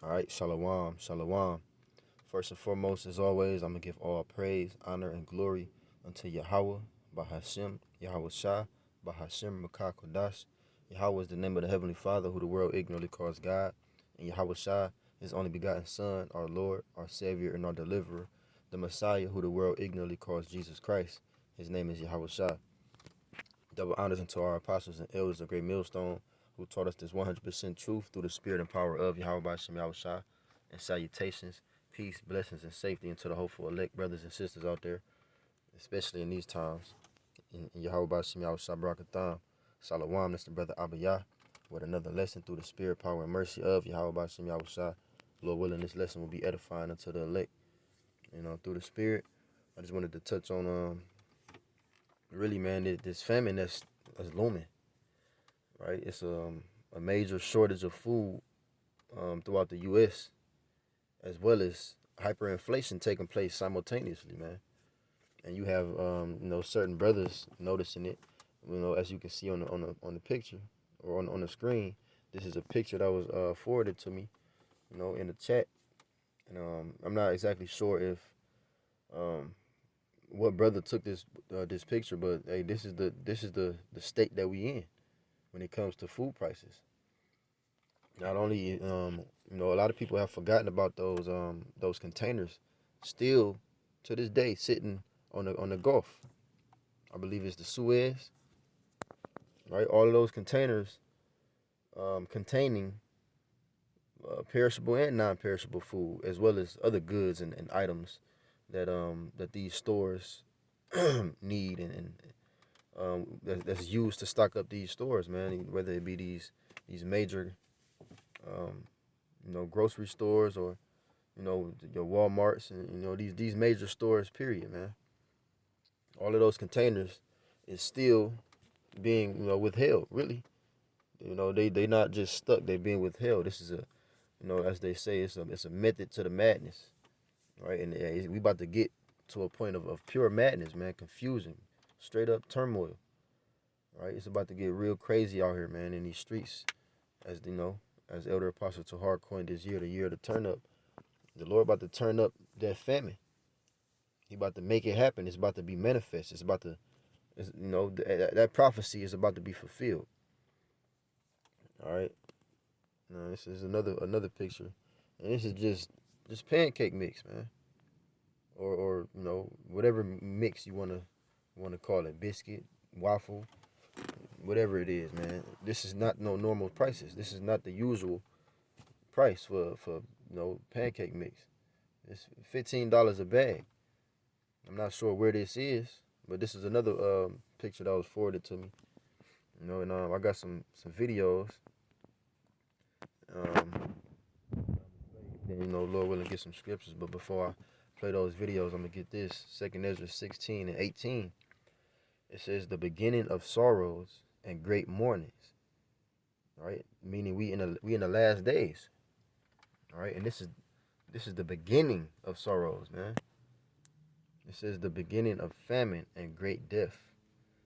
All right, shalom, shalom. First and foremost, as always, I'm going to give all praise, honor, and glory unto Yahweh, Bahashem, Yahweh Shah, Bahashem, Makah Kodash. Yahweh is the name of the Heavenly Father, who the world ignorantly calls God. And Yahweh Shah, his only begotten Son, our Lord, our Savior, and our Deliverer, the Messiah, who the world ignorantly calls Jesus Christ. His name is Yahweh Shah. Double honors unto our apostles and elders of Great Millstone, who taught us this 100% truth through the spirit and power of Yahweh Bashem Yahweh Shah. And salutations, peace, blessings, and safety into the hopeful elect brothers and sisters out there, especially in these times. In Yahweh Bashem Yahweh Shah Barakatham. Salawam, that's the brother Abiyah, with another lesson through the spirit, power, and mercy of Yahweh Bashem Yahweh Shah. Lord willing, this lesson will be edifying unto the elect, through the spirit. I just wanted to touch on, really, man, this famine that's looming. Right, it's a major shortage of food throughout the U.S., as well as hyperinflation taking place simultaneously, man. And you have certain brothers noticing it. As you can see on the picture or on the screen. This is a picture that was forwarded to me, in the chat. And I'm not exactly sure if what brother took this picture, but hey, this is the state that we in when it comes to food prices. Not only, a lot of people have forgotten about those containers, still to this day sitting on the Gulf. I believe it's the Suez, right? All of those containers containing perishable and non-perishable food, as well as other goods and items that these stores need that's used to stock up these stores, man. Whether it be these major grocery stores, or your Walmarts, and these major stores, period, man. All of those containers is still being withheld, really. They not just stuck, they being withheld. This is as they say, it's a method to the madness, right? And we about to get to a point of pure madness, man. Confusion, straight up turmoil, right? It's about to get real crazy out here, man, in these streets. As Elder Apostle Tahar coined this year, the year of the turn up. The Lord about to turn up that famine. He about to make it happen. It's about to be manifest. It's about to, that prophecy is about to be fulfilled. All right. Now this is another picture, and this is just pancake mix, man, or whatever mix you wanna call it, biscuit, waffle, whatever it is, man. This is not no normal prices. This is not the usual price for pancake mix. It's $15 a bag. I'm not sure where this is, but this is another picture that was forwarded to me. And I got some videos. Lord willing, get some scriptures. But before I play those videos, I'm gonna get this. 2nd Ezra 16 and 18. It says the beginning of sorrows and great mournings. Right, meaning we in the last days. All right, and this is the beginning of sorrows, man. It says the beginning of famine and great death,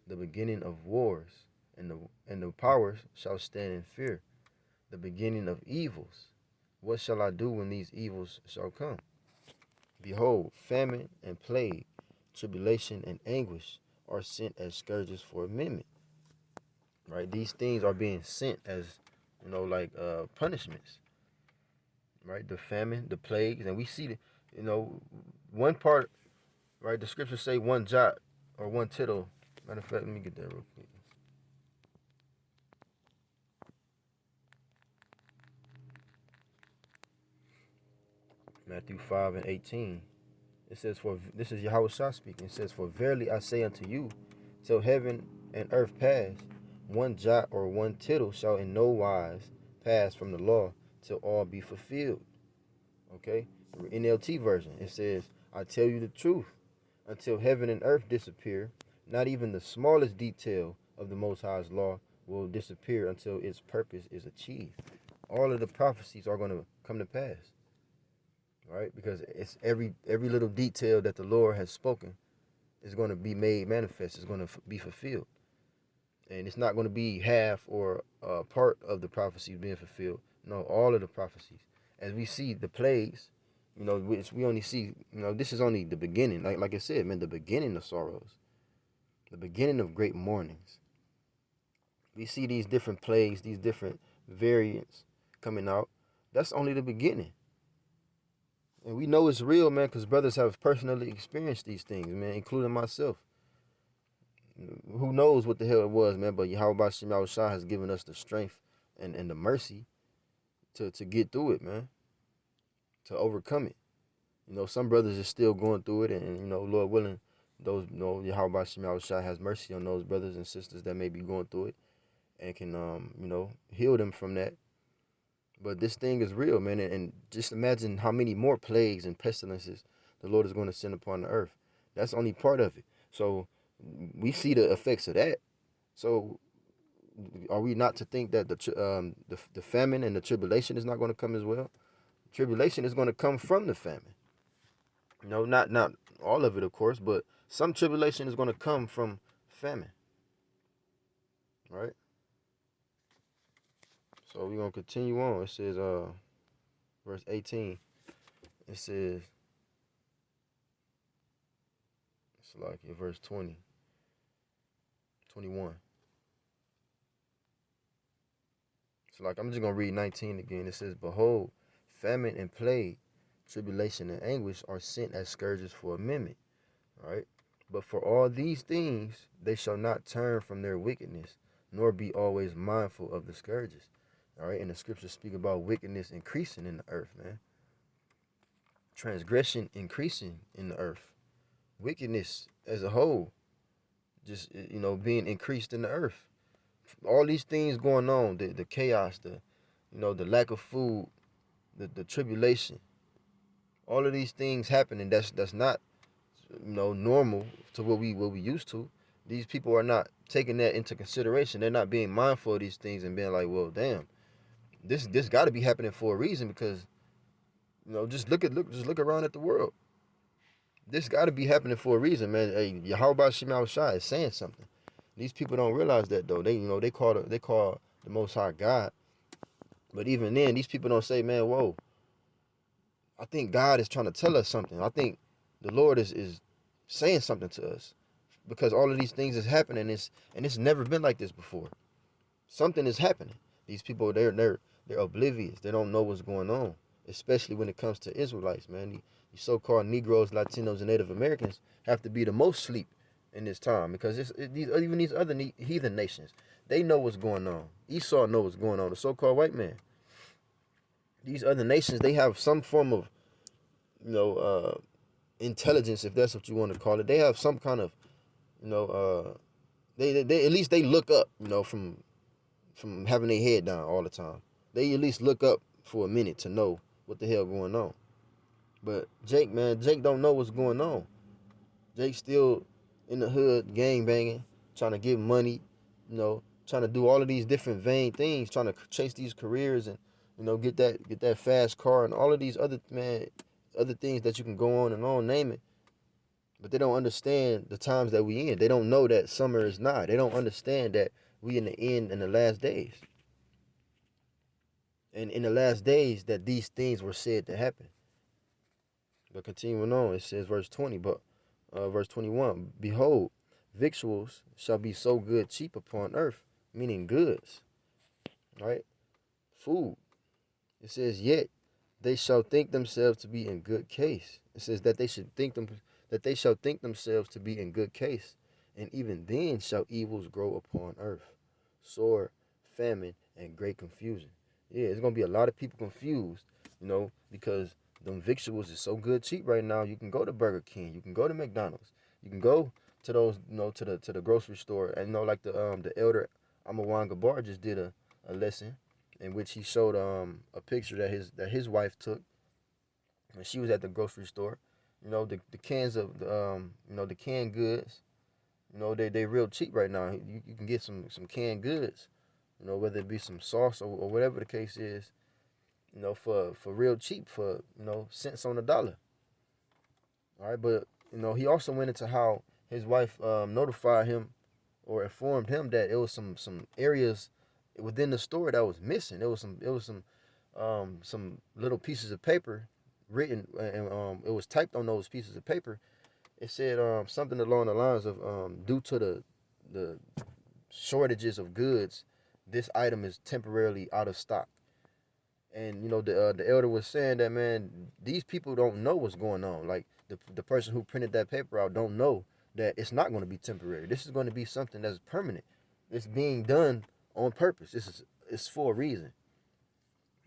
the beginning of wars, and the powers shall stand in fear, the beginning of evils. What shall I do when these evils shall come? Behold, famine and plague, tribulation and anguish are sent as scourges for amendment. Right? These things are being sent as, punishments. Right? The famine, the plagues, and we see one part, right? The scriptures say one jot or one tittle. Matter of fact, let me get that real quick. Matthew 5 and 18. It says, for this is Yahweh Shah speaking. It says, for verily I say unto you, till heaven and earth pass, one jot or one tittle shall in no wise pass from the law till all be fulfilled. Okay? NLT version, it says, I tell you the truth, until heaven and earth disappear, not even the smallest detail of the Most High's law will disappear until its purpose is achieved. All of the prophecies are going to come to pass. Right? Because it's every little detail that the Lord has spoken is going to be made manifest. It's going to be fulfilled. And it's not going to be half or part of the prophecies being fulfilled. No, all of the prophecies. as we see the plagues, we only see, this is only the beginning. Like I said, man, the beginning of sorrows, the beginning of great mournings. We see these different plagues, these different variants coming out. That's only the beginning. And we know it's real, man, because brothers have personally experienced these things, man, including myself. Who knows what the hell it was, man, but Yahweh Shem Shah has given us the strength and the mercy to get through it, man, to overcome it. Some brothers are still going through it, and Lord willing, those, Yahweh Shem Shah has mercy on those brothers and sisters that may be going through it and can, heal them from that. But this thing is real, man, and just imagine how many more plagues and pestilences the Lord is going to send upon the earth. That's only part of it. So we see the effects of that. So are we not to think that the famine and the tribulation is not going to come as well? Tribulation is going to come from the famine. Not all of it, of course, but some tribulation is going to come from famine. Right? So we're going to continue on. It says, verse 18, it says, it's like in verse 20, 21. So like, I'm just going to read 19 again. It says, behold, famine and plague, tribulation and anguish are sent as scourges for a minute. Right? But for all these things, they shall not turn from their wickedness, nor be always mindful of the scourges. All right? And the scriptures speak about wickedness increasing in the earth, man. Transgression increasing in the earth. Wickedness as a whole, just, being increased in the earth. All these things going on, the chaos, the lack of food, the tribulation, all of these things happening, that's not, normal to what we used to. These people are not taking that into consideration. They're not being mindful of these things and being like, well, damn, this got to be happening for a reason, because just look around at the world. This got to be happening for a reason, man. Hey, Yahweh Shema Shai is saying something. These people don't realize that, though. They call the Most High God, but even then, these people don't say, man, whoa, I think God is trying to tell us something. I think the Lord is saying something to us, because all of these things is happening, and it's never been like this before. Something is happening. These people, they're oblivious. They don't know what's going on, especially when it comes to Israelites, man. The so-called Negroes, Latinos, and Native Americans have to be the most sleep in this time, because even these other heathen nations, they know what's going on. Esau knows what's going on, the so-called white man. These other nations, they have some form of, intelligence, if that's what you want to call it. They have some kind of, they at least they look up, from having their head down all the time. They at least look up for a minute to know what the hell going on. But Jake don't know what's going on. Jake's still in the hood, gang banging, trying to get money, trying to do all of these different vain things, trying to chase these careers and, get that fast car and all of these other things that you can go on, name it. But they don't understand the times that we in. They don't know that summer is nigh. They don't understand that we in the end, in the last days. And in the last days that these things were said to happen. But continuing on, it says verse 20, but verse 21, behold, victuals shall be so good cheap upon earth, meaning goods, right? Food. It says, yet they shall think themselves to be in good case. It says that they shall think themselves to be in good case, and even then shall evils grow upon earth, sword, famine, and great confusion. Yeah, it's gonna be a lot of people confused, because them victuals is so good cheap right now. You can go to Burger King, you can go to McDonald's, you can go to those, to the grocery store, and like the elder Amawan Gabar just did a lesson in which he showed a picture that his wife took when she was at the grocery store. The cans of the canned goods, they real cheap right now. You can get some canned goods, whether it be some sauce or whatever the case is, for real cheap, for cents on the dollar. All right, but he also went into how his wife notified him or informed him that it was some areas within the store that was missing. It was some some little pieces of paper written, and it was typed on those pieces of paper. It said something along the lines of due to the shortages of goods, this item is temporarily out of stock. And the elder was saying that, man, these people don't know what's going on. Like the person who printed that paper out don't know that it's not going to be temporary. This is going to be something that's permanent. It's being done on purpose. It's for a reason.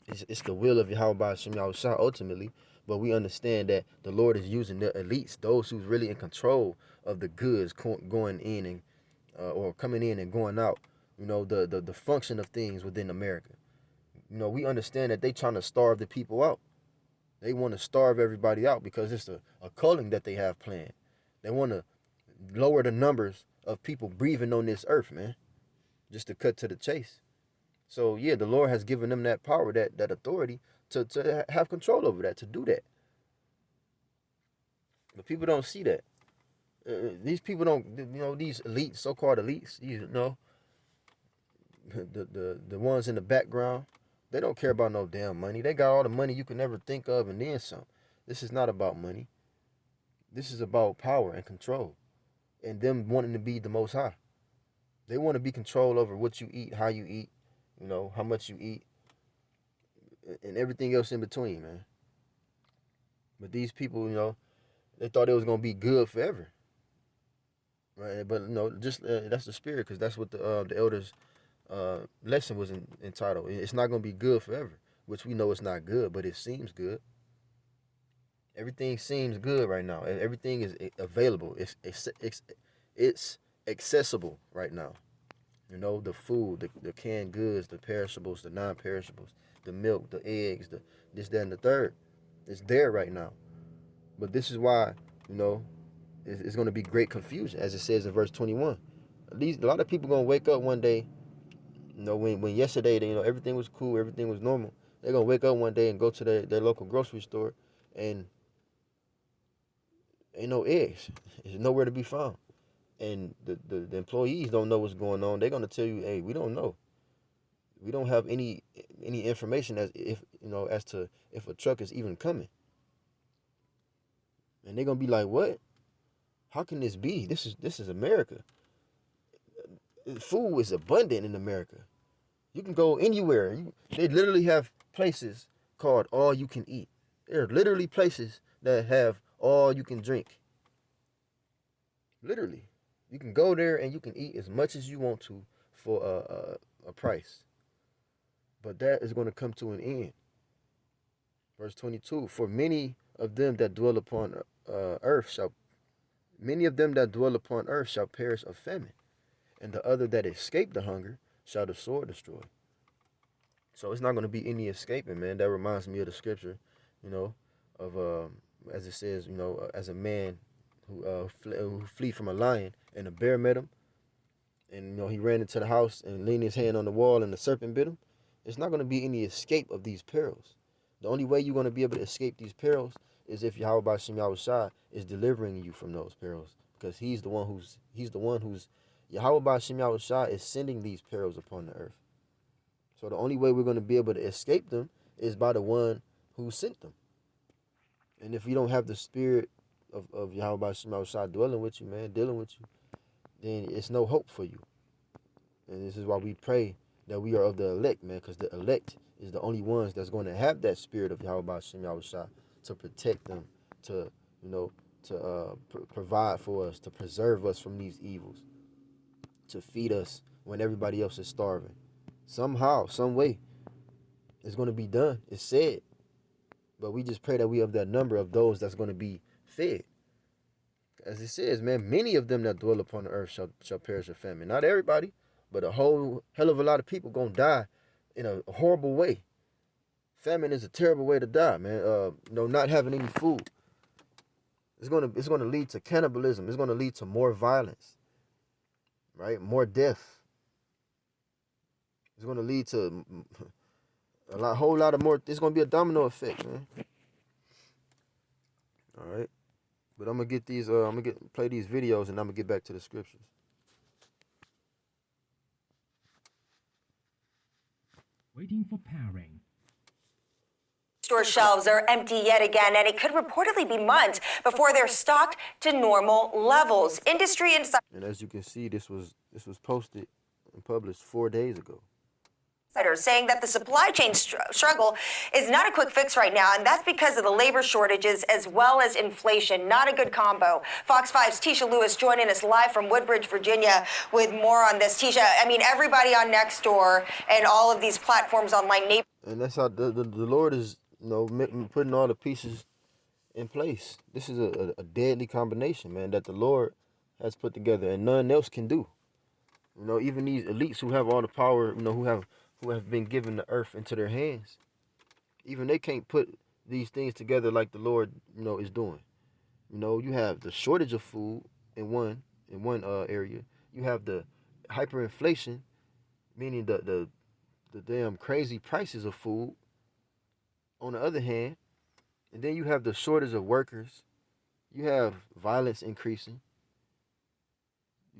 It's the will of Yahweh Shem Yahushua ultimately, but we understand that the Lord is using the elites, those who's really in control of the goods going in and or coming in and going out. The function of things within America. We understand that they trying to starve the people out. They want to starve everybody out because it's a culling that they have planned. They want to lower the numbers of people breathing on this earth, man, just to cut to the chase. So, yeah, the Lord has given them that power, that authority to have control over that, to do that. But people don't see that. These people don't, these elites, so-called elites, the ones in the background, they don't care about no damn money. They got all the money you can ever think of and then some. This is not about money. This is about power and control and them wanting to be the most high. They want to be control over what you eat, how you eat, how much you eat, and everything else in between, man. But these people, they thought it was going to be good forever. Right? But, just that's the spirit, because that's what the elders' lesson was entitled. It's not going to be good forever, which we know it's not good, but it seems good. Everything seems good right now. Everything is available. It's accessible right now. The food, the canned goods, the perishables, the non-perishables, the milk, the eggs, the this, that, and the third. It's there right now. But this is why, it's going to be great confusion, as it says in verse 21. A lot of people going to wake up one day, when yesterday, everything was cool, everything was normal. They're going to wake up one day and go to their local grocery store and ain't no eggs. It's nowhere to be found. And the employees don't know what's going on. They're going to tell you, hey, we don't know. We don't have any information as to if a truck is even coming. And they're going to be like, what? How can this be? This is America. Food is abundant in America. You can go anywhere. They literally have places called all you can eat. There are literally places that have all you can drink. Literally. You can go there and you can eat as much as you want to for a price. But that is going to come to an end. Verse 22, for many of them that dwell upon earth shall perish of famine, and the other that escape the hunger shall the sword destroy. So it's not going to be any escaping, man. That reminds me of the scripture, of as it says, as a man who flee from a lion and a bear met him, and he ran into the house and leaned his hand on the wall and the serpent bit him. It's not going to be any escape of these perils. The only way you're going to be able to escape these perils is if Yahweh Shem Yahushua is delivering you from those perils, because he's the one who's Yahweh Shem Yahushua is sending these perils upon the earth. So the only way we're going to be able to escape them is by the one who sent them. And if you don't have the spirit of Yahweh Shem Yahushua dwelling with you, man, dealing with you, then it's no hope for you. And this is why we pray that we are of the elect, man, because the elect is the only ones that's going to have that spirit of Yahweh Shem Yahushua to protect them, to provide for us, to preserve us from these evils, to feed us when everybody else is starving. Somehow, some way, it's going to be done. It's said. But we just pray that we have that number of those that's going to be fed. As it says, man, many of them that dwell upon the earth shall perish of famine. Not everybody, but a whole hell of a lot of people going to die in a horrible way. Famine is a terrible way to die, man. Not having any food. It's gonna lead to cannibalism. It's gonna lead to more violence, right? More death. It's gonna lead to whole lot of more. It's gonna be a domino effect, man. All right, but I'm gonna get these. Play these videos, and I'm gonna get back to the scriptures. Waiting for powering. Store shelves are empty yet again, and it could reportedly be months before they're stocked to normal levels. Industry insiders. And as you can see, this was posted and published 4 days ago. Saying that the supply chain struggle is not a quick fix right now, and that's because of the labor shortages as well as inflation. Not a good combo. Fox 5's Tisha Lewis joining us live from Woodbridge, Virginia, with more on this. Tisha, I mean, everybody on Nextdoor and all of these platforms online. And that's how the Lord is, putting all the pieces in place. This is a deadly combination, man, that the Lord has put together, and none else can do. Even these elites who have all the power, who have been given the earth into their hands, even they can't put these things together like the Lord, is doing. You have the shortage of food in one area. You have the hyperinflation, meaning the damn crazy prices of food on the other hand. And then you have the shortage of workers. You have violence increasing.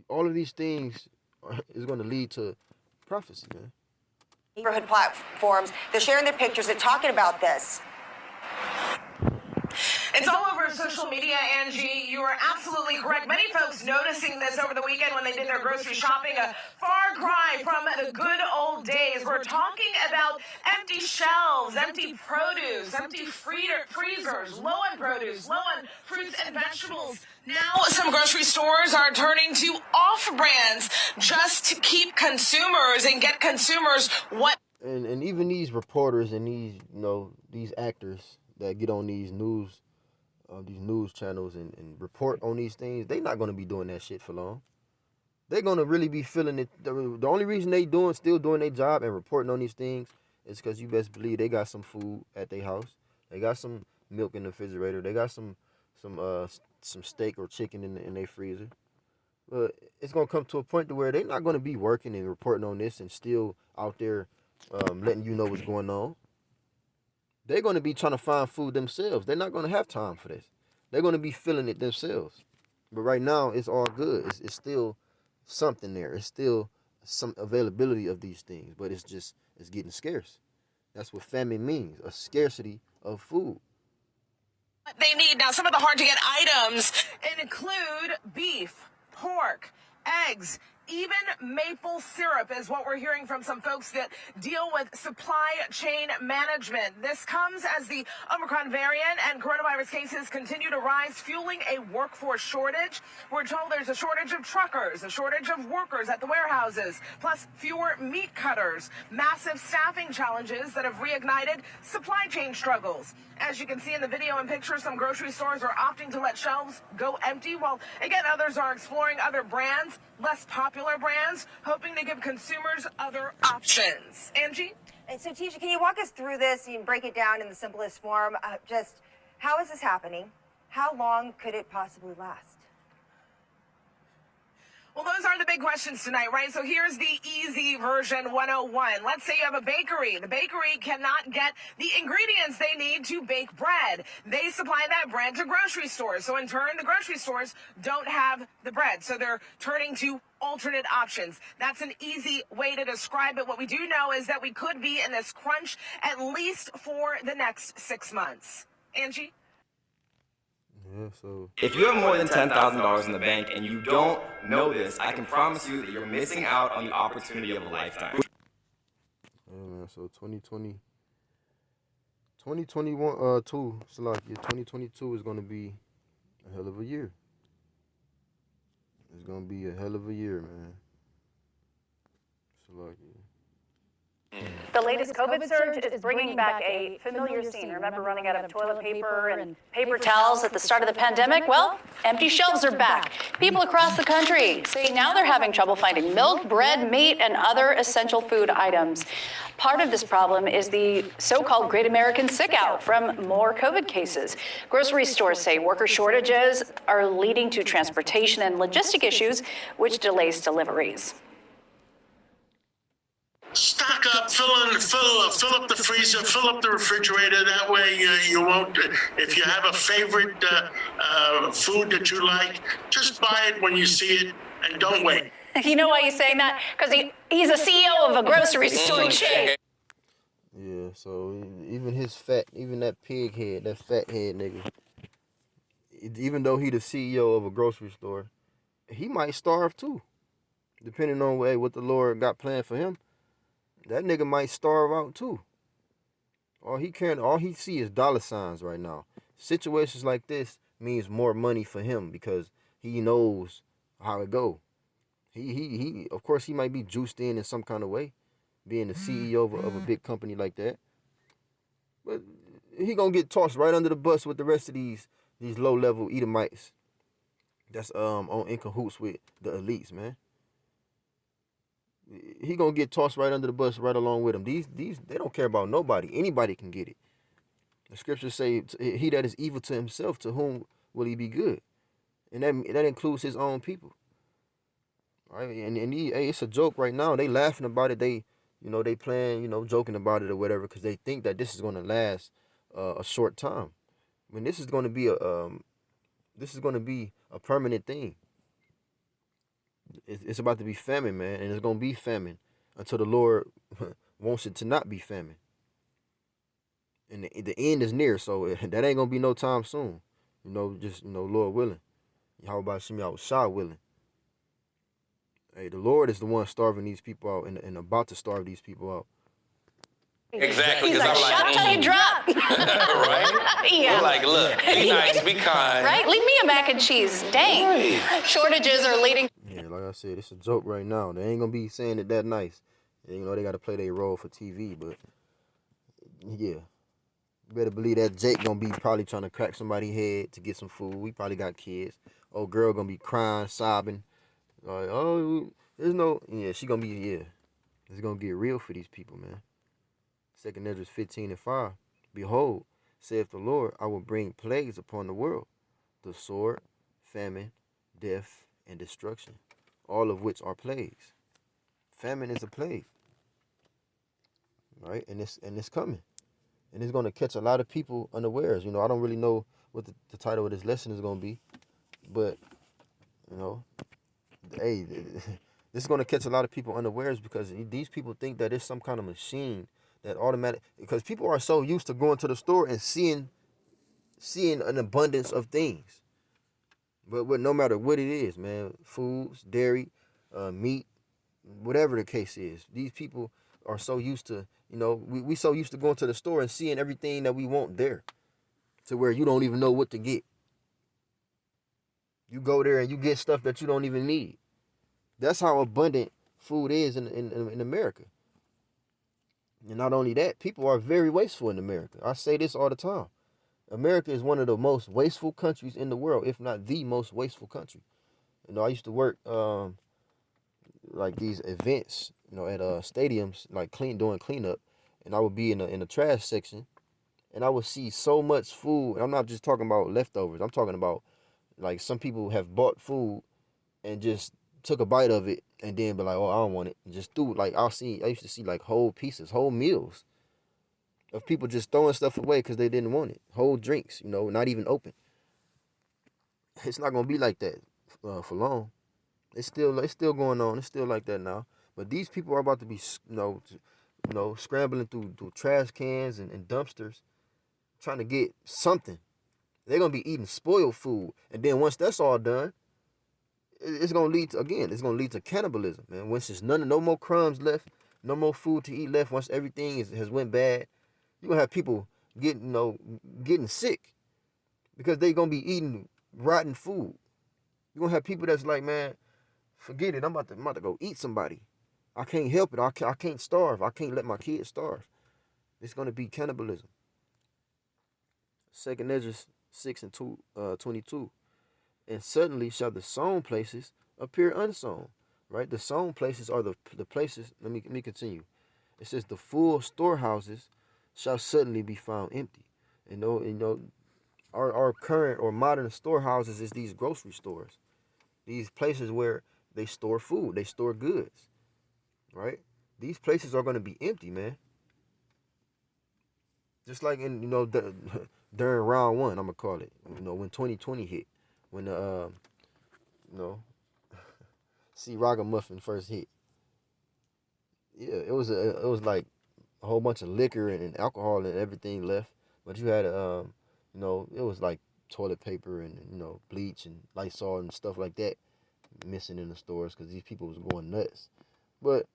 All of these things is going to lead to prophecy, man. Neighborhood platforms, they're sharing their pictures, they're talking about this. It's all over social media, Angie. You are absolutely correct. Many folks noticing this over the weekend when they did their grocery shopping. A far cry from the good old days. We're talking about empty shelves, empty produce, empty freezers, low on produce, low on fruits and vegetables. Now some grocery stores are turning to off-brands just to keep consumers and get consumers what. And even these reporters and these actors that get on these news channels and report on these things, they're not going to be doing that shit for long. They're going to really be feeling it. The only reason they still doing their job and reporting on these things is because you best believe they got some food at their house. They got some milk in the refrigerator. They got some steak or chicken in their freezer. But it's going to come to a point to where they're not going to be working and reporting on this and still out there letting you know what's going on. They're going to be trying to find food themselves. They're not going to have time for this. They're going to be feeling it themselves. But right now, it's all good. It's still something there. It's still some availability of these things. But it's getting scarce. That's what famine means, a scarcity of food. They need now some of the hard-to-get items include beef, pork, eggs, even maple syrup is what we're hearing from some folks that deal with supply chain management. This comes as the Omicron variant and coronavirus cases continue to rise, fueling a workforce shortage. We're told there's a shortage of truckers, a shortage of workers at the warehouses, plus fewer meat cutters, massive staffing challenges that have reignited supply chain struggles. As you can see in the video and pictures, some grocery stores are opting to let shelves go empty, while, again, others are exploring other brands, less popular brands, hoping to give consumers other options. Angie? And so, Tisha, can you walk us through this and break it down in the simplest form? Just how is this happening? How long could it possibly last? Well, those are the big questions tonight, right? So here's the easy version 101. Let's say you have a bakery. The bakery cannot get the ingredients they need to bake bread. They supply that bread to grocery stores. So in turn, the grocery stores don't have the bread. So they're turning to alternate options. That's an easy way to describe it. What we do know is that we could be in this crunch at least for the next 6 months. Angie? Yeah, so if you have more than $10,000 in the bank and you don't know this, I can promise you that you're missing out on the opportunity of a lifetime. Yeah, man, so 2022 is going to be a hell of a year. It's going to be a hell of a year, man. The latest COVID surge is bringing back a familiar scene. Remember running out of toilet paper and paper towels at the start of the pandemic? Well, empty shelves are back. People across the country say now they're having trouble finding milk, bread, meat, and other essential food items. Part of this problem is the so-called Great American Sick Out from more COVID cases. Grocery stores say worker shortages are leading to transportation and logistic issues, which delays deliveries. Stock up, fill up the freezer, fill up the refrigerator. That way you won't, if you have a favorite food that you like, just buy it when you see it and don't wait. You know why he's saying that? Because he's a CEO of a grocery store chain. Yeah, so even even that pig head, that fat head nigga, even though he the CEO of a grocery store, he might starve too, depending on what the Lord got planned for him. That nigga might starve out too. All he see is dollar signs right now. Situations like this means more money for him because he knows how it go. He of course he might be juiced in some kind of way, being the CEO of a big company like that. But he gonna get tossed right under the bus with the rest of these low level Edomites that's on in cahoots with the elites, man. He gonna get tossed right under the bus right along with them. These they don't care about nobody. Anybody can get it. The scriptures say, "He that is evil to himself, to whom will he be good?" And that includes his own people, right? Hey, it's a joke right now. They laughing about it. They playing, joking about it or whatever, because they think that this is gonna last a short time. When this is gonna be a permanent thing. It's about to be famine, man, and it's gonna be famine until the Lord wants it to not be famine. And the end is near, so that ain't gonna be no time soon. Just Lord willing. How about Shemi Shah willing? Hey, the Lord is the one starving these people out and about to starve these people out. Exactly. He's 'Cause like, I'm shut till you drop. right? Yeah. We're like, look, be nice, be kind. Right? Leave me a mac and cheese. Dang. Right. Shortages are leading. Yeah, like I said, it's a joke right now. They ain't gonna be saying it that nice. And, they gotta play their role for TV, but yeah. You better believe that Jake gonna be probably trying to crack somebody's head to get some food. We probably got kids. Old girl gonna be crying, sobbing. Like, oh, there's no, yeah, she gonna be, yeah. It's gonna get real for these people, man. 2 Ezra 15:5. Behold, saith the Lord, I will bring plagues upon the world, the sword, famine, death, and destruction, all of which are plagues. Famine is a plague, right? And it's coming. And it's gonna catch a lot of people unawares. I don't really know what the title of this lesson is gonna be, but hey, this is gonna catch a lot of people unawares because these people think that it's some kind of machine that automatic. Because people are so used to going to the store and seeing an abundance of things, but no matter what it is, man, foods, dairy, meat, whatever the case is, these people are so used to, we so used to going to the store and seeing everything that we want there, to where you don't even know what to get. You go there and you get stuff that you don't even need. That's how abundant food is in America. And not only that, people are very wasteful in America. I say this all the time. America is one of the most wasteful countries in the world, if not the most wasteful country. I used to work like these events, at stadiums, like doing cleanup, and I would be in the trash section, and I would see so much food. And I'm not just talking about leftovers. I'm talking about like some people have bought food and just took a bite of it and then be like, oh, I don't want it, and just threw it. Like I used to see like whole pieces, whole meals of people just throwing stuff away because they didn't want it. Whole drinks, not even open. It's not gonna be like that for long. It's still going on. It's still like that now. But these people are about to be, scrambling through trash cans and dumpsters, trying to get something. They're gonna be eating spoiled food, and then once that's all done, it's gonna lead to, again. It's gonna lead to cannibalism, man. Once there's no more crumbs left, no more food to eat left. Once everything has went bad, you're gonna have people getting sick because they're gonna be eating rotten food. You're gonna have people that's like, man, forget it. I'm about to go eat somebody. I can't help it. I can't starve. I can't let my kids starve. It's gonna be cannibalism. 2 Ezra 6:22. And suddenly shall the sown places appear unsown. Right? The sown places are the places. Let me continue. It says the full storehouses shall suddenly be found empty. Our current or modern storehouses is these grocery stores. These places where they store food, they store goods. Right? These places are going to be empty, man. Just like in during round one, I'm gonna call it. When 2020 hit, when the C. Ragamuffin first hit. Yeah, it was like a whole bunch of liquor and alcohol and everything left, but you had it was like toilet paper and bleach and Lysol and stuff like that missing in the stores because these people was going nuts. But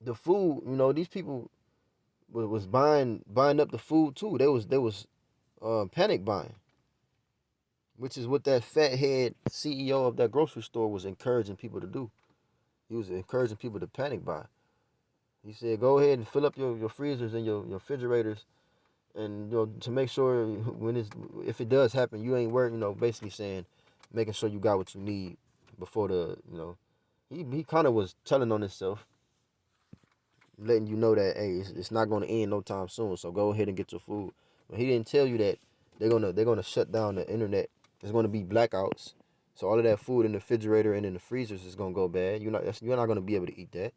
the food, these people was buying up the food too. They was panic buying, which is what that fathead CEO of that grocery store was encouraging people to do. He was encouraging people to panic buy. He said, go ahead and fill up your freezers and your refrigerators, and to make sure if it does happen, you ain't worried. Basically saying, making sure you got what you need before he kind of was telling on himself, letting you know that hey, it's not going to end no time soon. So go ahead and get your food. But he didn't tell you that they're gonna shut down the internet. There's going to be blackouts. So all of that food in the refrigerator and in the freezers is going to go bad. You're not going to be able to eat that,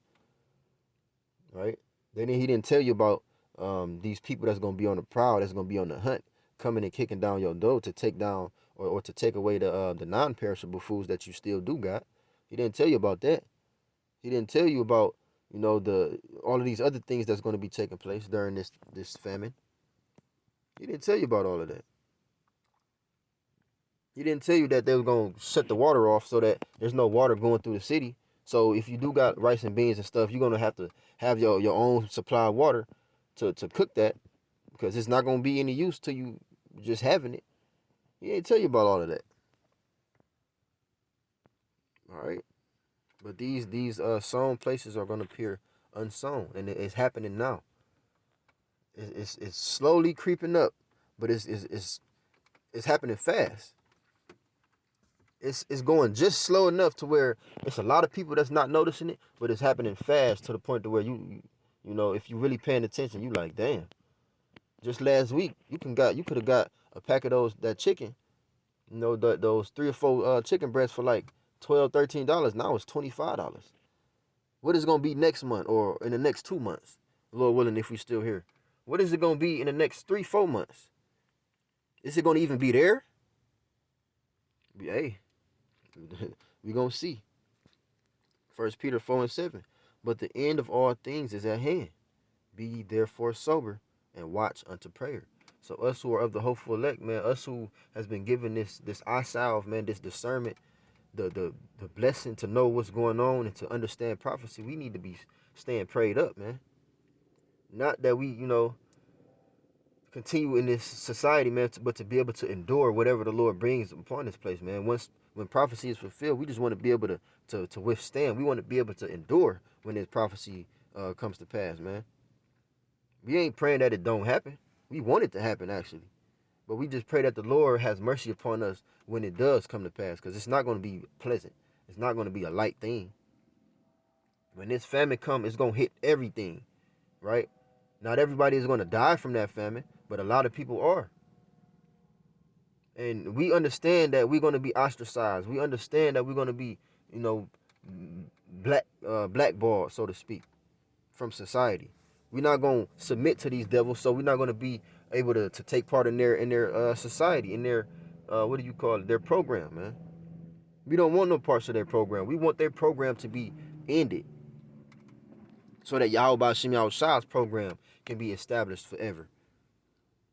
right? Then he didn't tell you about these people that's going to be on the prowl, that's going to be on the hunt, coming and kicking down your door to take down or to take away the non-perishable foods that you still do got. He didn't tell you about that. He didn't tell you about all of these other things that's going to be taking place during this famine. He didn't tell you about all of that. He didn't tell you that they were going to shut the water off so that there's no water going through the city. So if you do got rice and beans and stuff, you're going to have your own supply of water to cook that, because it's not going to be any use to you just having it. He didn't tell you about all of that. All right. But these sown places are going to appear unsown, and it's happening now. It's slowly creeping up, but it's happening fast. It's going just slow enough to where it's a lot of people that's not noticing it, but it's happening fast to the point to where if you really paying attention, you like, damn. Just last week, you could have got a pack of that chicken, those 3 or 4 chicken breasts for like $12, $13. Now it's $25. What is it gonna be next month or in the next 2 months? Lord willing, if we still here. What is it gonna be in the next 3, 4 months? Is it gonna even be there? Hey, we gonna see. 1 Peter 4:7. But the end of all things is at hand. Be ye therefore sober and watch unto prayer. So us who are of the hopeful elect, man, us who has been given this eye salve, man, this discernment, the blessing to know what's going on and to understand prophecy, we need to be staying prayed up, man. Not that we, continue in this society, man, but to be able to endure whatever the Lord brings upon this place, man. When prophecy is fulfilled, we just want to be able to withstand. We want to be able to endure when this prophecy comes to pass, man. We ain't praying that it don't happen. We want it to happen, actually. But we just pray that the Lord has mercy upon us when it does come to pass, because it's not going to be pleasant. It's not going to be a light thing. When this famine comes, it's going to hit everything, right? Not everybody is going to die from that famine, but a lot of people are. And we understand that we're going to be ostracized. We understand that we're going to be, blackballed, so to speak, from society. We're not going to submit to these devils, so we're not going to be able to take part in their society, in their, their program, man. We don't want no parts of their program. We want their program to be ended so that Yahweh Shem Yahushua's program can be established forever.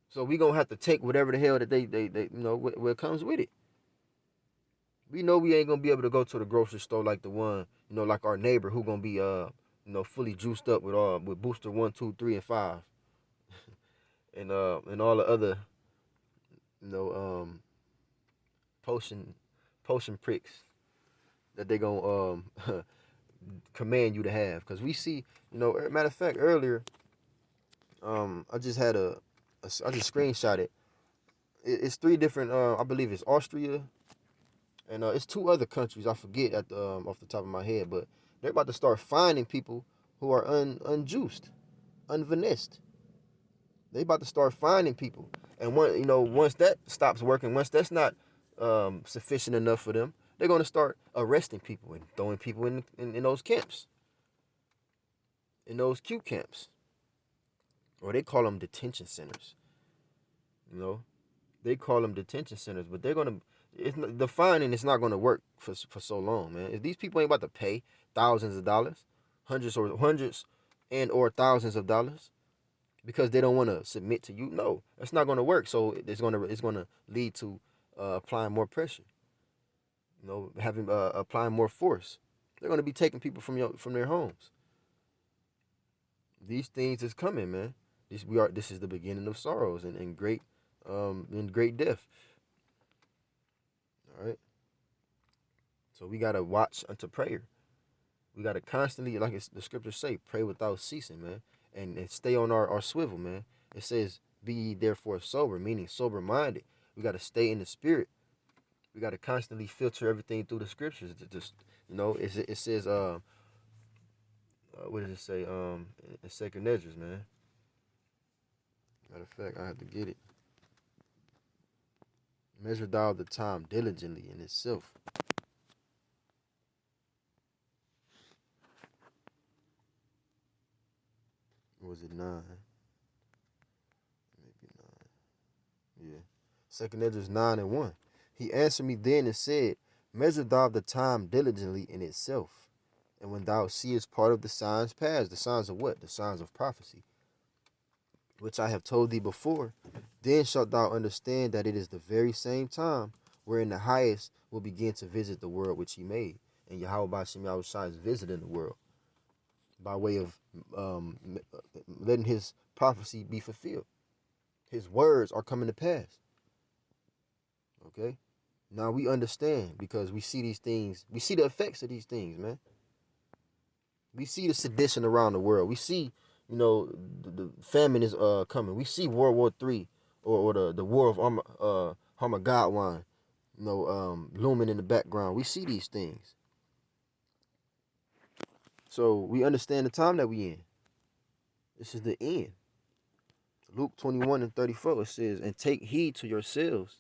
So we going to have to take whatever the hell that they what comes with it. We know we ain't going to be able to go to the grocery store like the one, like our neighbor who going to be, fully juiced up with booster 1, 2, 3, and 5. And all the other, potion pricks that they going to command you to have. Because we see, matter of fact, earlier, I just screenshot it. It's 3 different, I believe it's Austria, and it's 2 other countries, I forget off the top of my head, but they're about to start finding people who are unjuiced, unvanessed. They about to start finding people. And once that stops working, once that's not sufficient enough for them, they're going to start arresting people and throwing people in those camps, in those Q camps. Or they call them detention centers. They call them detention centers, but they're going to, the finding is not going to work for so long, man. If these people ain't about to pay thousands of dollars, hundreds and or thousands of dollars because they don't want to submit to you. No, that's not going to work. So it's gonna lead to applying more pressure. Having applying more force. They're going to be taking people from their homes. These things is coming, man. This is the beginning of sorrows and great death. All right. So we gotta watch unto prayer. We gotta constantly, like the scriptures say, pray without ceasing, man, and stay on our swivel, man. It says, "Be ye therefore sober," meaning sober minded. We gotta stay in the spirit. We gotta constantly filter everything through the scriptures. It says, what does it say? In Sacred Nedges, man. Matter of fact, I have to get it. Measure thou the time diligently in itself. Or was it 9? Maybe 9. Yeah. Second Edges 9:1. He answered me then and said, measure thou the time diligently in itself. And when thou seest part of the signs pass, the signs of what? The signs of prophecy, which I have told thee before, then shalt thou understand that it is the very same time wherein the highest will begin to visit the world which he made. And Yahweh Bashim Yahushua is visiting the world by way of letting his prophecy be fulfilled. His words are coming to pass. Okay? Now we understand because we see these things. We see the effects of these things, man. We see the sedition around the world. We see, the famine is coming. We see World War III or the war of Armageddon, looming in the background. We see these things. So we understand the time that we in. This is the end. Luke 21:34, it says, and take heed to yourselves,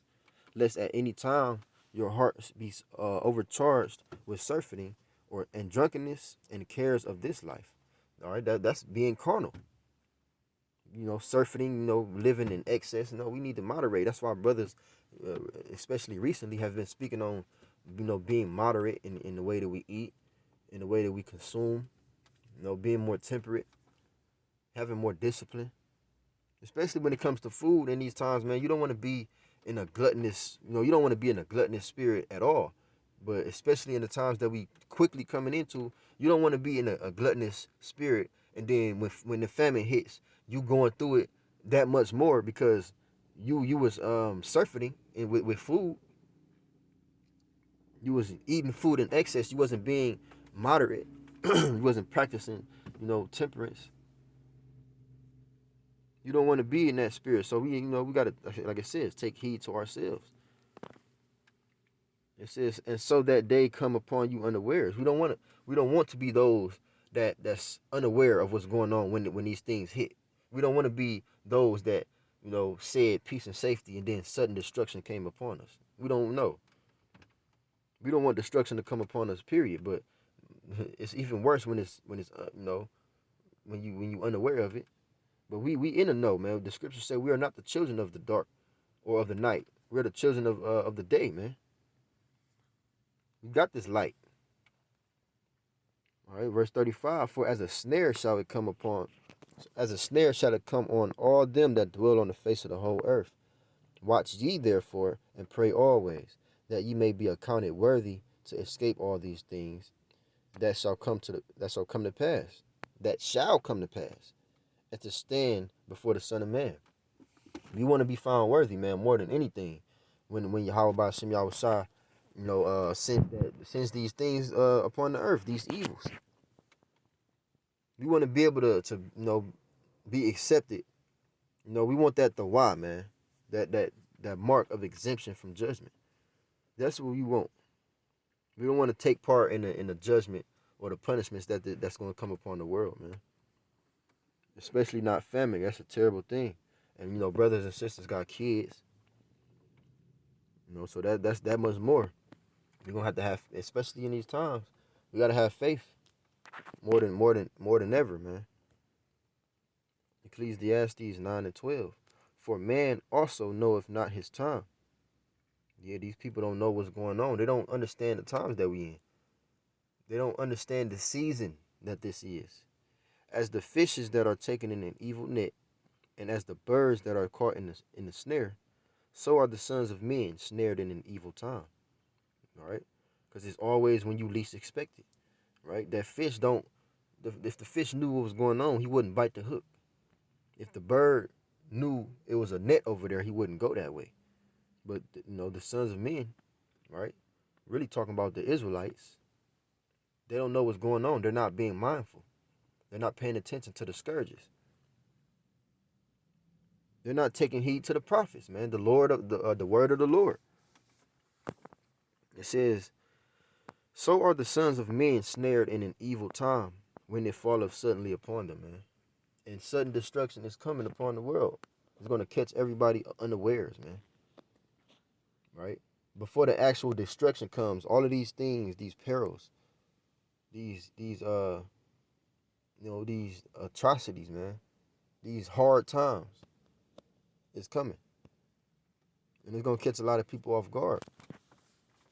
lest at any time your hearts be overcharged with surfeiting and drunkenness and cares of this life. All right, that's being carnal. Surfeiting, living in excess. We need to moderate. That's why brothers, especially recently, have been speaking on, being moderate in the way that we eat, in the way that we consume, being more temperate, having more discipline. Especially when it comes to food in these times, man. You don't want to be in a gluttonous, you don't want to be in a gluttonous spirit at all. But especially in the times that we quickly coming into, you don't want to be in a gluttonous spirit. And then when the famine hits, you going through it that much more because you was surfeiting with food. You was eating food in excess. You wasn't being moderate. You wasn't practicing, temperance. You don't want to be in that spirit. So we gotta, like it says, take heed to ourselves. It says, and so that day come upon you unawares. We don't want to be those that's unaware of what's going on when these things hit. We don't want to be those that, said peace and safety and then sudden destruction came upon us. We don't know. We don't want destruction to come upon us, period. But it's even worse when it's when you unaware of it. But we in the know, man. The scriptures say we are not the children of the dark or of the night. We're the children of the day, man. We got this light. All right, verse 35. For as a snare shall it come on all them that dwell on the face of the whole earth. Watch ye therefore and pray always, that ye may be accounted worthy to escape all these things that shall come to pass. That shall come to pass. And to stand before the Son of Man. We want to be found worthy, man, more than anything. When Yahweh Ba'Shem Yahushua, sends these things upon the earth, these evils. We want to be able to be accepted. We want that the why, man. That mark of exemption from judgment. That's what we want. We don't want to take part in the judgment or the punishments that's going to come upon the world, man. Especially not famine. That's a terrible thing. And brothers and sisters got kids. So that's that much more. We're gonna have to have, especially in these times, we gotta have faith more than ever, man. Ecclesiastes 9:12. For man also knoweth not his time. Yeah, these people don't know what's going on. They don't understand the times that we in. They don't understand the season that this is. As the fishes that are taken in an evil net, and as the birds that are caught in the snare, so are the sons of men snared in an evil time. All right, because it's always when you least expect it. Right, that fish don't. If the fish knew what was going on, he wouldn't bite the hook. If the bird knew it was a net over there, he wouldn't go that way. But the sons of men, right? Really talking about the Israelites. They don't know what's going on. They're not being mindful. They're not paying attention to the scourges. They're not taking heed to the prophets, man. The Lord of the word of the Lord. It says, "So are the sons of men snared in an evil time when it falleth suddenly upon them, man." And sudden destruction is coming upon the world. It's going to catch everybody unawares, man. Right? Before the actual destruction comes, all of these things, these perils, these these atrocities, man, these hard times is coming. And it's gonna catch a lot of people off guard.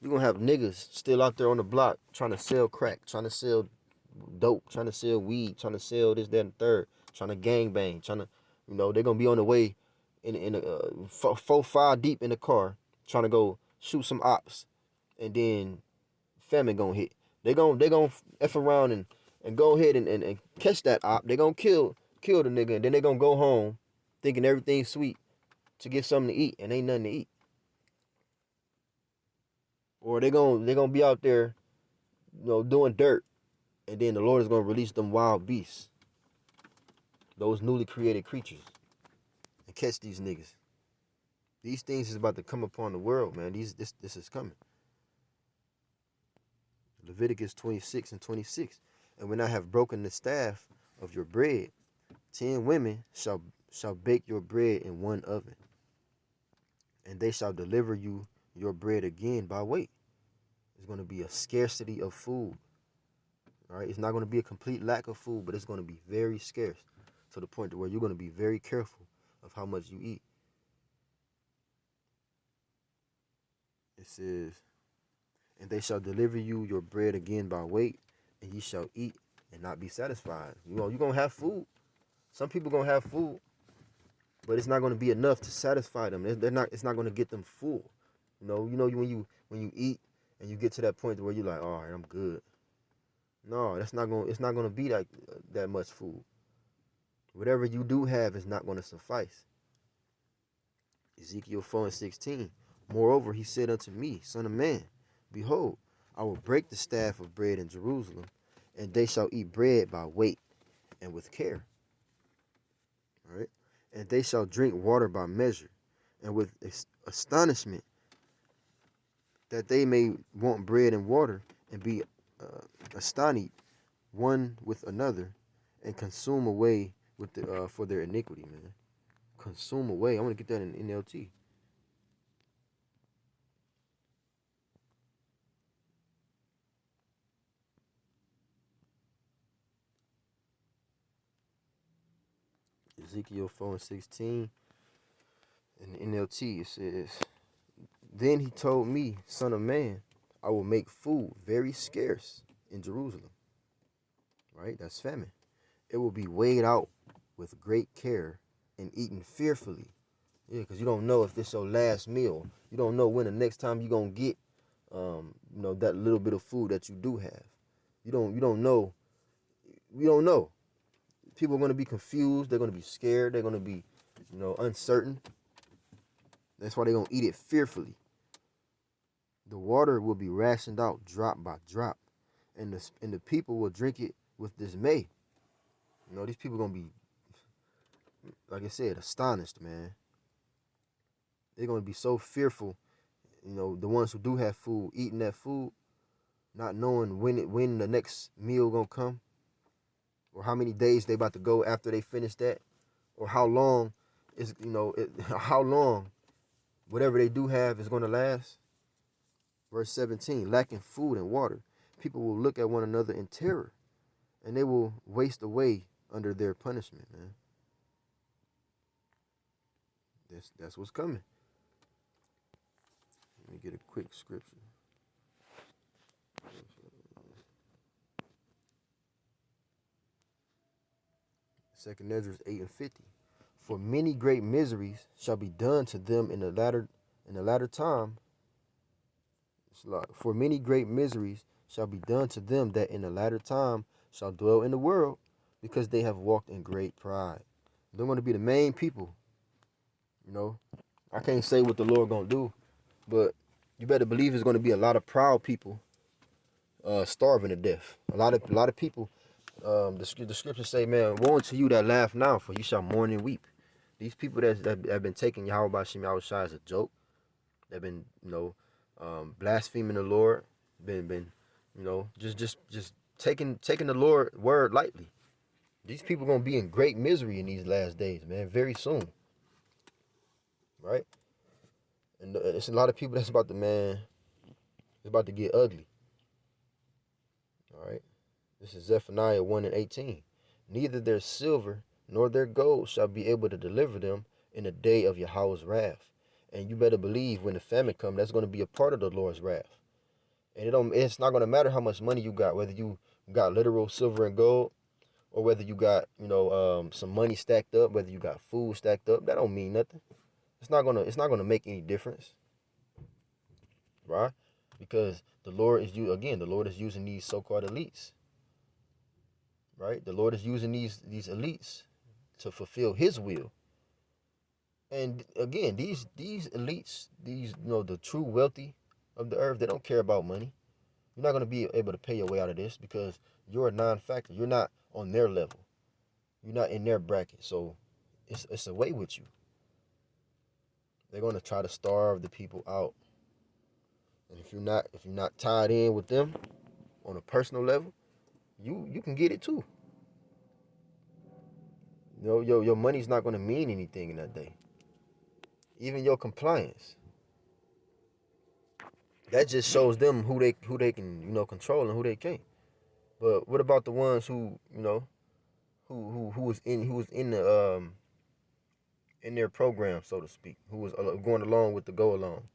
You're gonna have niggas still out there on the block trying to sell crack, trying to sell dope, trying to sell weed, trying to sell this, that, and the third, trying to gang bang, trying to, they're gonna be on the way in a 4-5 deep in the car, trying to go shoot some ops, and then famine gonna hit. They gonna f around and go ahead and catch that op. They gonna kill the nigga, and then they gonna go home thinking everything's sweet to get something to eat, and ain't nothing to eat. Or they gonna be out there, doing dirt, and then the Lord is gonna release them wild beasts, those newly created creatures, and catch these niggas. These things is about to come upon the world, man. This is coming. Leviticus 26:26. "And when I have broken the staff of your bread, 10 women shall bake your bread in one oven, and they shall deliver you your bread again by weight." There's going to be a scarcity of food. All right, it's not going to be a complete lack of food, but it's going to be very scarce, to the point to where you're going to be very careful of how much you eat. It says, "And they shall deliver you your bread again by weight, and ye shall eat and not be satisfied." You're going to have food. Some people going to have food, but it's not going to be enough to satisfy them. It's not going to get them full. When you eat and you get to that point where you're like, "All right, I'm good." No, it's not going to be like that much food. Whatever you do have is not going to suffice. Ezekiel 4:16. "Moreover, he said unto me, Son of man, behold, I will break the staff of bread in Jerusalem, and they shall eat bread by weight and with care. All right? And they shall drink water by measure, and with astonishment, that they may want bread and water, and be astonished one with another, and consume away with for their iniquity," man. Consume away. I want to get that in NLT. Ezekiel 4:16. In the NLT, it says, "Then he told me, Son of man, I will make food very scarce in Jerusalem." Right? That's famine. "It will be weighed out with great care and eaten fearfully." Yeah, because you don't know if this is your last meal. You don't know when the next time you're going to get, that little bit of food that you do have. You don't know. We don't know. People are going to be confused. They're going to be scared. They're going to be, uncertain. That's why they're going to eat it fearfully. "The water will be rationed out drop by drop, and the people will drink it with dismay." These people are going to be, like I said, astonished, man. They're going to be so fearful, the ones who do have food, eating that food, not knowing when the next meal going to come, or how many days they about to go after they finish that, or how long how long whatever they do have is going to last. Verse 17, "Lacking food and water, people will look at one another in terror, and they will waste away under their punishment," man. That's what's coming. Let me get a quick scripture. Second Ezra 8:50. For many great miseries shall be done to them in the latter time. For many great miseries shall be done to them that in the latter time shall dwell in the world, because they have walked in great pride. They're going to be the main people. You know, I can't say what the Lord gonna do, but you better believe there's going to be a lot of proud people starving to death. A lot of people. The scriptures say, man, woe unto you that laugh now, for you shall mourn and weep. These people that have been taking Yahweh Bashim Yahushua as a joke, they've been, blaspheming the Lord, been, just taking the Lord word lightly. These people gonna be in great misery in these last days, man, very soon, right? And it's a lot of people that's about to, man, it's about to get ugly. All right, this is Zephaniah 1:18. Neither their silver nor their gold shall be able to deliver them in the day of Yahweh's wrath. And you better believe when the famine comes, that's going to be a part of the Lord's wrath. And it's not going to matter how much money you got, whether you got literal silver and gold, or whether you got, some money stacked up, whether you got food stacked up. That don't mean nothing. It's not gonna make any difference, right? Because the Lord is using these so-called elites, right? The Lord is using these elites to fulfill His will. And again, these elites, the true wealthy of the earth, they don't care about money. You're not going to be able to pay your way out of this because you're a non-factor. You're not on their level. You're not in their bracket. So it's away with you. They're going to try to starve the people out. And if you're not tied in with them on a personal level, you can get it too. Your money's not going to mean anything in that day. Even your compliance. That just shows them who they can control and who they can't. But what about the ones who who was in the in their program, so to speak, who was going along with the go along?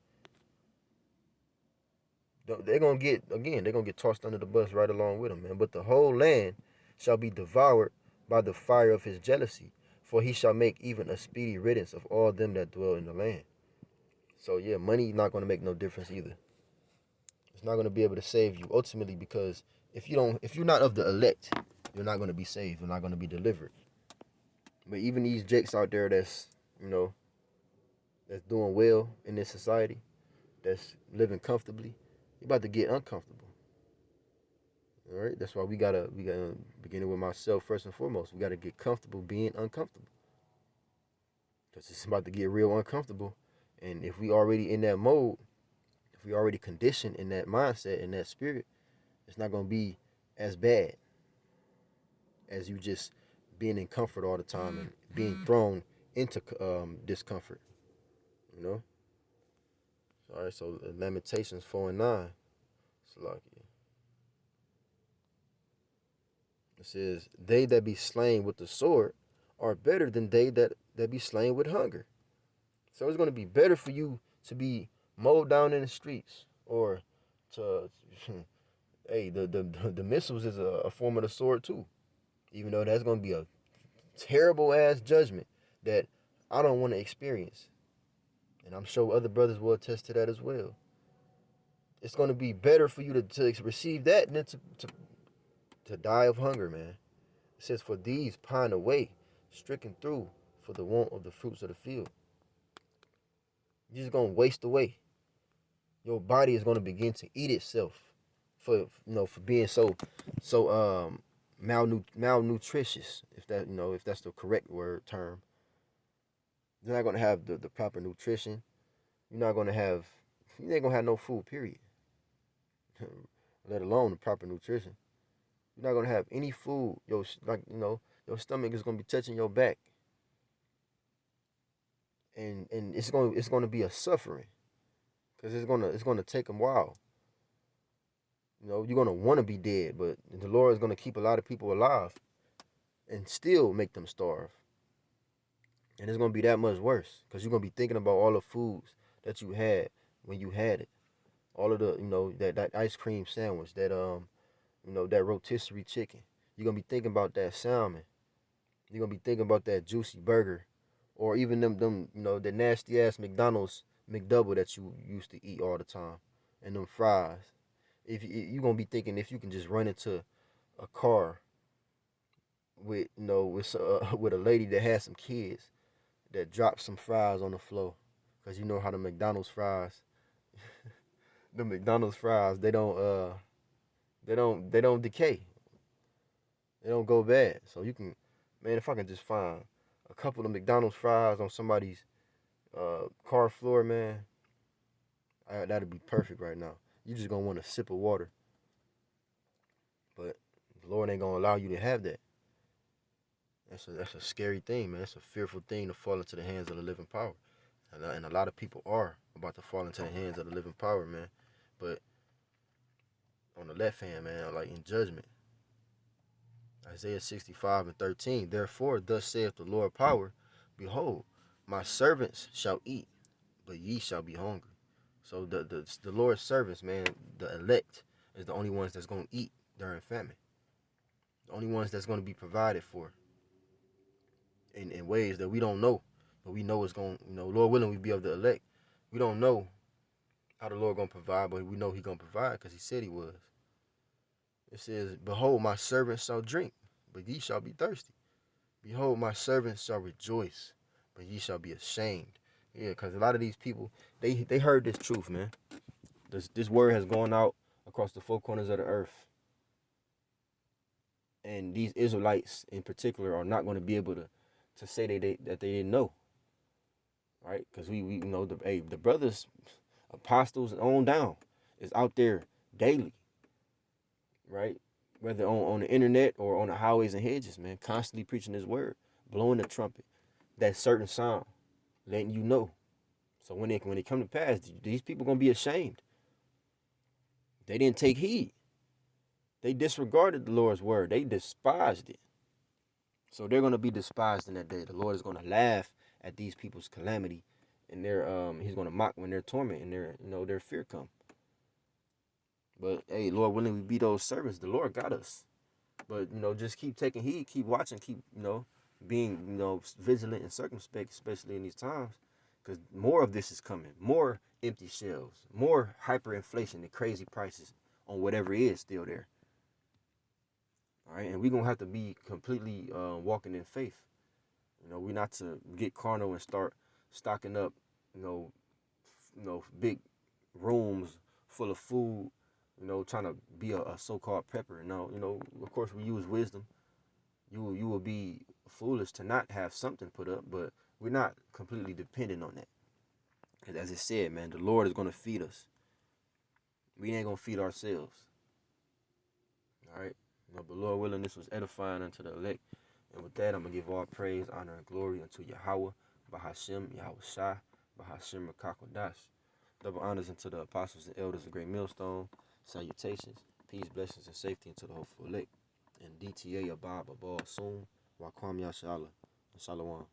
They're gonna get tossed under the bus right along with them, man. But the whole land shall be devoured by the fire of his jealousy, for he shall make even a speedy riddance of all them that dwell in the land. So yeah, money not gonna make no difference either. It's not gonna be able to save you ultimately, because if you're not of the elect, you're not gonna be saved. You're not gonna be delivered. But even these jakes out there that's doing well in this society, that's living comfortably, you're about to get uncomfortable. All right, that's why we gotta beginning with myself first and foremost. We gotta get comfortable being uncomfortable, because it's about to get real uncomfortable. And if we already in that mode, if we already conditioned in that mindset, in that spirit, it's not gonna be as bad as you just being in comfort all the time and being thrown into discomfort. All right, so Lamentations 4:9. It says, they that be slain with the sword are better than they that be slain with hunger. So it's going to be better for you to be mowed down in the streets, or to, hey, the missiles is a form of the sword too. Even though that's going to be a terrible ass judgment that I don't want to experience. And I'm sure other brothers will attest to that as well. It's going to be better for you to receive that than to die of hunger, man. It says, for these pine away, stricken through for the want of the fruits of the field. You're just going to waste away. Your body is going to begin to eat itself for being so malnutritious, if that's the correct term. You're not going to have the proper nutrition. You ain't going to have no food, period. Let alone the proper nutrition. You're not going to have any food. Your stomach is going to be touching your back. And it's going to be a suffering, because it's going to take a while. You're going to want to be dead, but the Lord is going to keep a lot of people alive and still make them starve. And it's going to be that much worse, because you're going to be thinking about all the foods that you had when you had it. All of the, that ice cream sandwich, that rotisserie chicken. You're going to be thinking about that salmon. You're gonna be thinking about that juicy burger, or even them the nasty ass McDonald's McDouble that you used to eat all the time, and them fries. If you gonna be thinking if you can just run into a car with with a lady that has some kids that drops some fries on the floor, cause you know how the McDonald's fries, the McDonald's fries they don't decay, they don't go bad. So you can, man, if I can just find a couple of McDonald's fries on somebody's car floor, man, that'd be perfect right now. You just gonna want a sip of water, but the Lord ain't gonna allow you to have that. That's a scary thing, man. It's a fearful thing to fall into the hands of the living power, and a lot of people are about to fall into the hands of the living power, man. But on the left hand, man, like in judgment, Isaiah 65:13. Therefore, thus saith the Lord power, behold, my servants shall eat, but ye shall be hungry. So the Lord's servants, man, the elect, is the only ones that's gonna eat during famine. The only ones that's gonna be provided for in ways that we don't know, but we know it's going. Lord willing, we be of the elect. We don't know how the Lord gonna provide, but we know He gonna provide because He said He was. It says, "Behold, my servants shall drink, but ye shall be thirsty. Behold, my servants shall rejoice, but ye shall be ashamed." Yeah, because a lot of these people, they heard this truth, man. This word has gone out across the four corners of the earth, and these Israelites in particular are not going to be able to say that they didn't know, right? Because we know the brothers, apostles on down, is out there daily, right? Whether on the internet or on the highways and hedges, man, constantly preaching His word, blowing the trumpet, that certain sound, letting you know. So when it come to pass, these people gonna be ashamed. They didn't take heed. They disregarded the Lord's word. They despised it. So they're gonna be despised in that day. The Lord is gonna laugh at these people's calamity, and He's gonna mock when their torment and their fear come. But hey, Lord willing, we be those servants. The Lord got us. But just keep taking heed, keep watching, keep being vigilant and circumspect, especially in these times, because more of this is coming. More empty shelves, more hyperinflation and crazy prices on whatever is still there. All right, and we're gonna have to be completely walking in faith. We're not to get carnal and start stocking up, big rooms full of food, trying to be a so-called prepper. No, of course we use wisdom. You will be foolish to not have something put up, but we're not completely dependent on that. Because as it said, man, the Lord is going to feed us. We ain't going to feed ourselves. All right? But Lord willing, this was edifying unto the elect. And with that, I'm going to give all praise, honor, and glory unto Yahweh, Bahashem, Yahweh Shai, Bahashem, Rakakwadash. Double honors unto the apostles and elders of Great Millstone. Salutations, peace, blessings, and safety unto the hopeful elect. And DTA Abab Abal Soon, Wakwam Yashala, and Shalom.